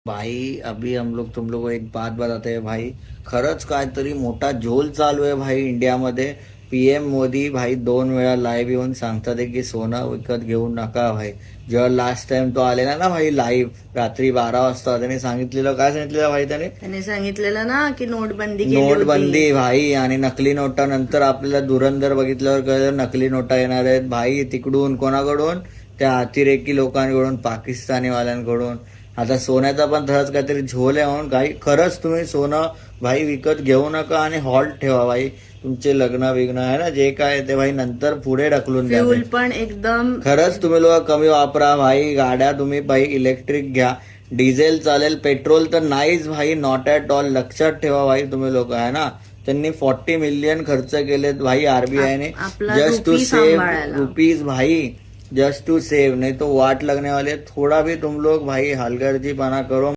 भाई अभी हम लोग तुम लोग को एक बात बताते हैं भाई. खरंच काहीतरी मोठा झोल चालू आहे भाई इंडियामध्ये. पीएम मोदी भाई 2 वेळा लाईव्ह येऊन सांगतात आहे की सोनं विकत घेऊ नका भाई. जेव्हा लास्ट टाइम तो आलेला ना भाई लाईव्ह रात्री 12 वाजता, त्याने सांगितलेलं काय सांगितलेलं भाई त्याने सांगितलेलं ना की नोटबंदी केली होती. नोटबंदी भाई. आणि नकली नोटा नंतर आपल्याला धुरंधर बघितल्यावर कळलं नकली नोटा येणार आहेत भाई. तिकडून कोणाकडून? त्या अतिरेकी लोकांकडून, पाकिस्तानी वाल्यांकडून. आता सोन्याचा पण तसंच काहीतरी झोल आहे म्हणून काही. खरंच तुम्ही सोनं भाई विकत घेऊ नका आणि हॉल्ट ठेवा भाई. तुमचे लग्न विग्न आहे ना जे काय ते भाई नंतर पुढे ढकलून द्या. फ्यूल पण एकदम खरंच तुम्ही लोक कमी वापरा भाई. गाड्या तुम्ही भाई इलेक्ट्रिक घ्या. डिझेल चालेल, पेट्रोल तर नाहीच भाई. Not at all. लक्षात ठेवा भाई तुम्ही लोक आहे ना. त्यांनी 40 मिलियन खर्च केलेत भाई आरबीआयने आपला जस्ट टू रुपी सेव सांभाळायला. रुपीज भाई. Just to save. नहीं तो वाट लगने वाले. थोड़ा भी तुम लोग भाई हलगर्जीपना करो